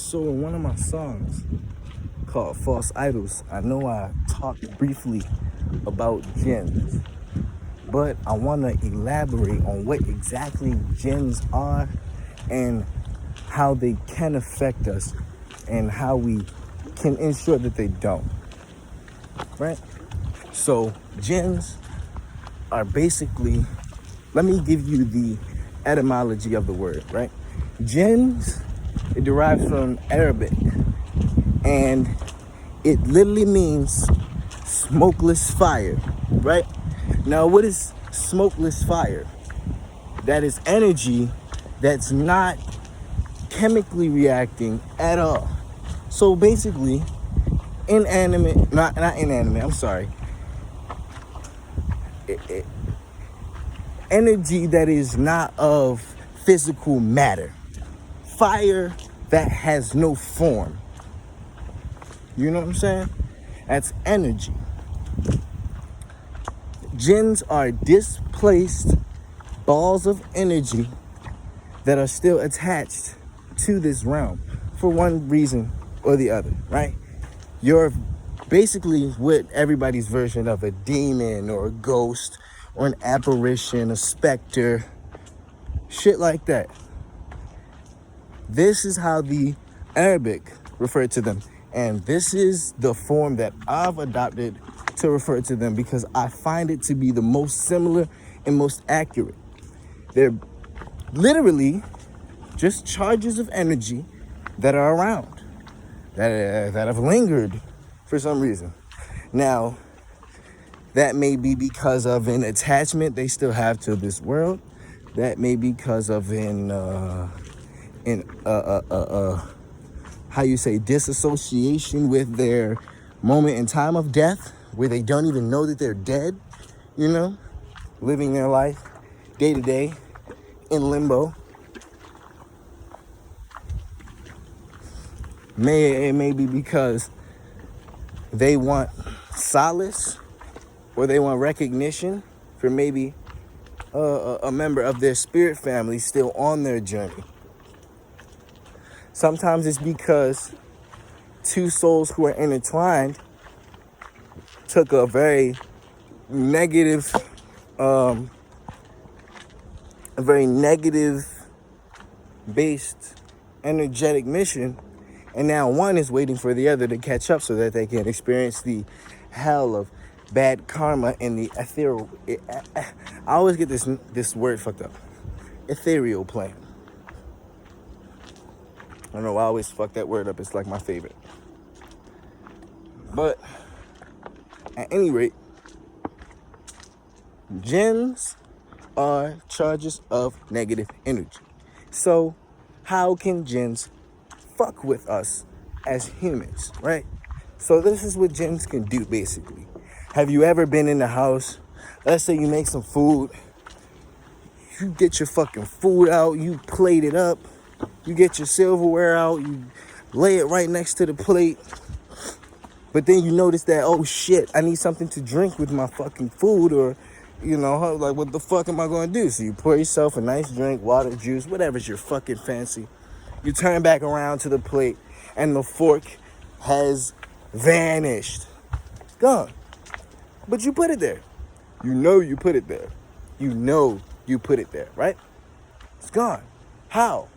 So in one of my songs called False Idols, I know I talked briefly about Djinns, but I want to elaborate on what exactly Djinns are and how they can affect us and how we can ensure that they don't, right? So Djinns are basically, let me give you the etymology of the word, right? Djinns, it derives from Arabic, and it literally means smokeless fire, right? Now, what is smokeless fire? That is energy that's not chemically reacting at all. So basically, not inanimate, I'm sorry. Energy that is not of physical matter. Fire that has no form. You know what I'm saying? That's energy. Djinns are displaced balls of energy that are still attached to this realm for one reason or the other, right? You're basically what everybody's version of a demon or a ghost or an apparition, a specter, shit like that. This is how the Arabic referred to them. And this is the form that I've adopted to refer to them because I find it to be the most similar and most accurate. They're literally just charges of energy that are around, that have lingered for some reason. Now, that may be because of an attachment they still have to this world. That may be because of disassociation with their moment in time of death, where they don't even know that they're dead, living their life day to day in limbo. It may be because they want solace or they want recognition for maybe a member of their spirit family still on their journey. Sometimes it's because two souls who are intertwined took a very negative based energetic mission, and now one is waiting for the other to catch up so that they can experience the hell of bad karma in the ethereal. I always get this word fucked up. Ethereal plane. I don't know why I always fuck that word up. It's like my favorite. But at any rate, Djinns are charges of negative energy. So how can Djinns fuck with us as humans, right? So this is what Djinns can do, basically. Have you ever been in the house? Let's say you make some food. You get your fucking food out. You plate it up. You get your silverware out. You lay it right next to the plate. But then you notice that, oh shit, I need something to drink with my fucking food, or, like, what the fuck am I going to do? So you pour yourself a nice drink, water, juice, whatever's your fucking fancy. You turn back around to the plate, and the fork has vanished. Gone. But you put it there. You know you put it there. You know you put it there, right? It's gone. How?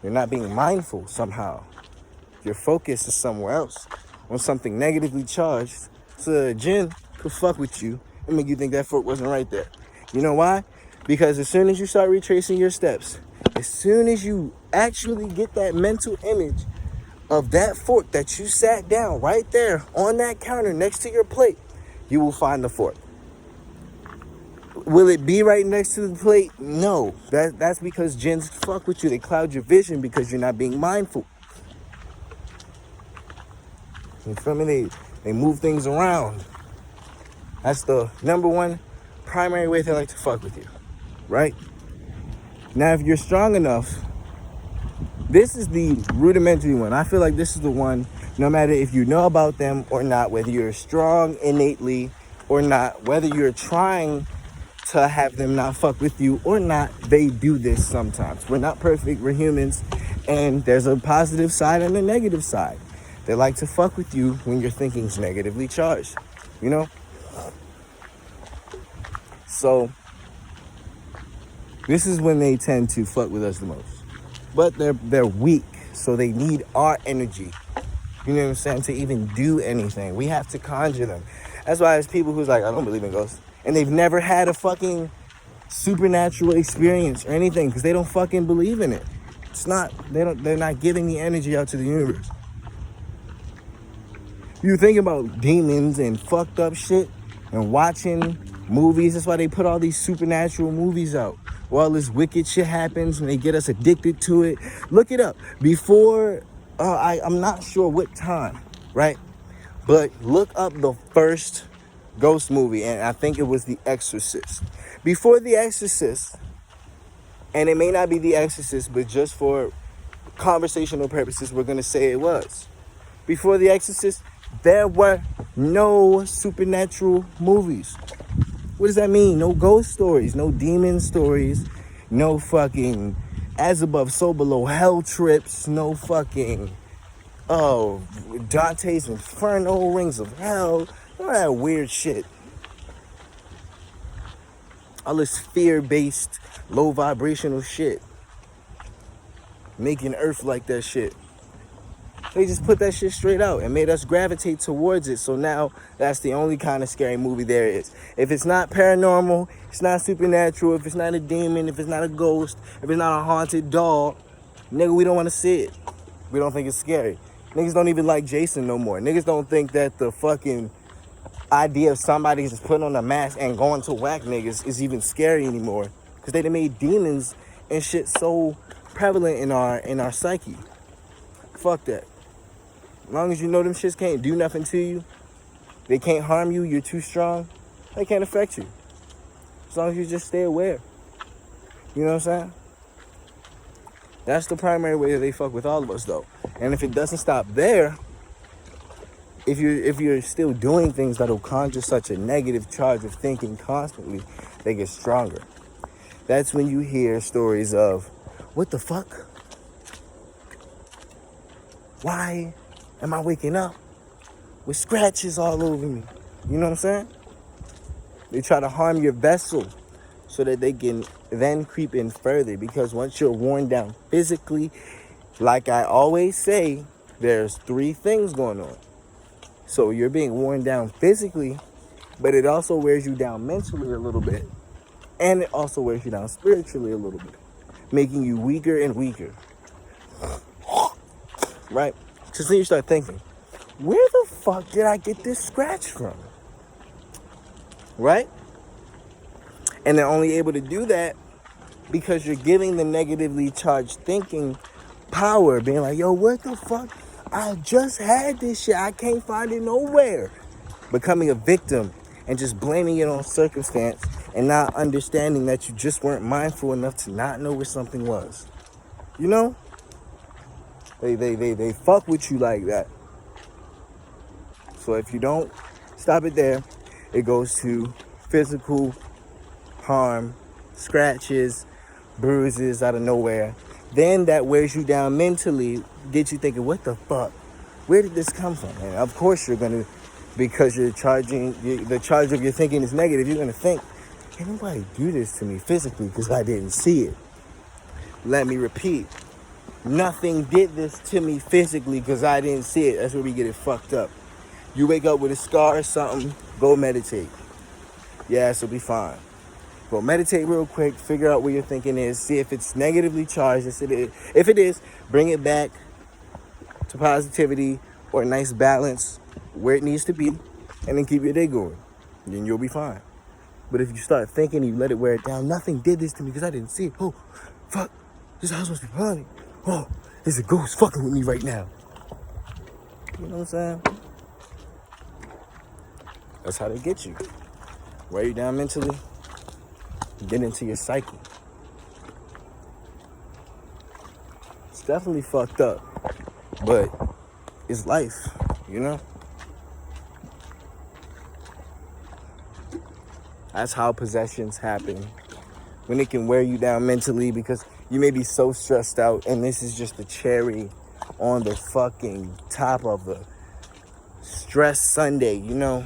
You're not being mindful somehow. Your focus is somewhere else, on something negatively charged, so the Djinn could fuck with you and make you think that fork wasn't right there. You know why? Because as soon as you start retracing your steps, as soon as you actually get that mental image of that fork that you sat down right there on that counter next to your plate, you will find the fork. Will it be right next to the plate? No. That's because Djinns fuck with you. They cloud your vision because you're not being mindful. You feel me? They move things around. That's the number one primary way they like to fuck with you, right? Now, if you're strong enough, this is the rudimentary one. I feel like this is the one, no matter if you know about them or not, whether you're strong innately or not, whether you're trying to have them not fuck with you or not, they do this sometimes. We're not perfect, we're humans, And there's a positive side and a negative side. They like to fuck with you when your thinking's negatively charged, you know? So this is when they tend to fuck with us the most. But they're weak, so they need our energy. You know what I'm saying? To even do anything. We have to conjure them. That's why there's people who's like, I don't believe in ghosts. And they've never had a fucking supernatural experience or anything because they don't fucking believe in it. It's not, they're not giving the energy out to the universe. You think about demons and fucked up shit and watching movies. That's why they put all these supernatural movies out. Where all this wicked shit happens and they get us addicted to it. Look it up. Before, I'm not sure what time, right? But look up the first ghost movie, and I think it was The Exorcist. Before The Exorcist, and it may not be The Exorcist, but just for conversational purposes, we're going to say it was. Before The Exorcist, there were no supernatural movies. What does that mean? No ghost stories, no demon stories, no fucking as above, so below hell trips, no fucking, Dante's Inferno, Rings of Hell, all that weird shit. All this fear-based, low vibrational shit. Making Earth like that shit. They just put that shit straight out and made us gravitate towards it. So now that's the only kind of scary movie there is. If it's not paranormal, it's not supernatural, if it's not a demon, if it's not a ghost, if it's not a haunted doll, nigga, we don't want to see it. We don't think it's scary. Niggas don't even like Jason no more. Niggas don't think that the fucking idea of somebody just putting on a mask and going to whack niggas is even scary anymore. Because they done made demons and shit so prevalent in our psyche. Fuck that. As long as you know them shits can't do nothing to you, they can't harm you, you're too strong, they can't affect you. As long as you just stay aware. You know what I'm saying? That's the primary way that they fuck with all of us though. And if it doesn't stop there, if you're still doing things that'll conjure such a negative charge of thinking constantly, they get stronger. That's when you hear stories of, what the fuck? Why am I waking up with scratches all over me? You know what I'm saying? They try to harm your vessel so that they can then creep in further. Because once you're worn down physically, like I always say, there's 3 things going on. So you're being worn down physically, but it also wears you down mentally a little bit. And it also wears you down spiritually a little bit, making you weaker and weaker. Right? Because then you start thinking, where the fuck did I get this scratch from? Right? And they're only able to do that because you're giving the negatively charged thinking power, being like, yo, what the fuck? I just had this shit. I can't find it nowhere. Becoming a victim and just blaming it on circumstance and not understanding that you just weren't mindful enough to not know where something was. You know? They fuck with you like that. So if you don't stop it there, it goes to physical harm, scratches, bruises out of nowhere. Then that wears you down mentally, gets you thinking, what the fuck? Where did this come from? And of course you're going to, because the charge of your thinking is negative, you're going to think, can't nobody do this to me physically because I didn't see it. Let me repeat. Nothing did this to me physically because I didn't see it. That's where we get it fucked up. You wake up with a scar or something, go meditate. Yeah, it'll be fine. Go meditate real quick, figure out where your thinking is, see if it's negatively charged. If it is, bring it back to positivity or a nice balance where it needs to be, and then keep your day going. Then you'll be fine. But if you start thinking, you let it wear it down, nothing did this to me because I didn't see it. Oh, fuck, this house must be haunted. Oh, there's a ghost fucking with me right now. You know what I'm saying? That's how they get you. Wear you down mentally, get into your psyche. It's definitely fucked up, but it's life, you know? That's how possessions happen. When it can wear you down mentally because You may be so stressed out, and this is just the cherry on the fucking top of the stress Sunday, you know?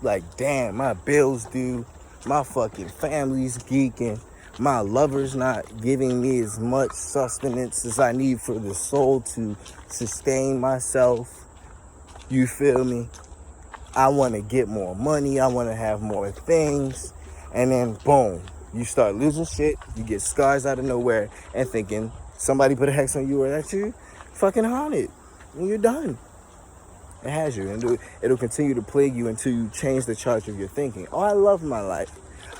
Like, damn, my bills due, my fucking family's geeking, my lover's not giving me as much sustenance as I need for the soul to sustain myself. You feel me? I want to get more money. I want to have more things. And then, boom, you start losing shit. You get scars out of nowhere and thinking somebody put a hex on you or that you fucking haunted. And you're done. It has you. And it'll continue to plague you until you change the charge of your thinking. Oh, I love my life.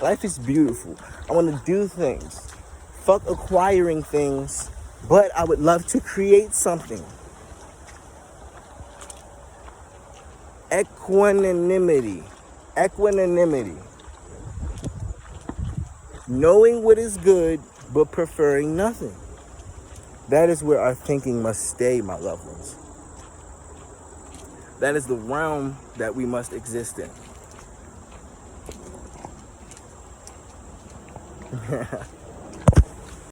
Life is beautiful. I want to do things. Fuck acquiring things. But I would love to create something. Equanimity. Knowing what is good, but preferring nothing. That is where our thinking must stay, my loved ones. That is the realm that we must exist in.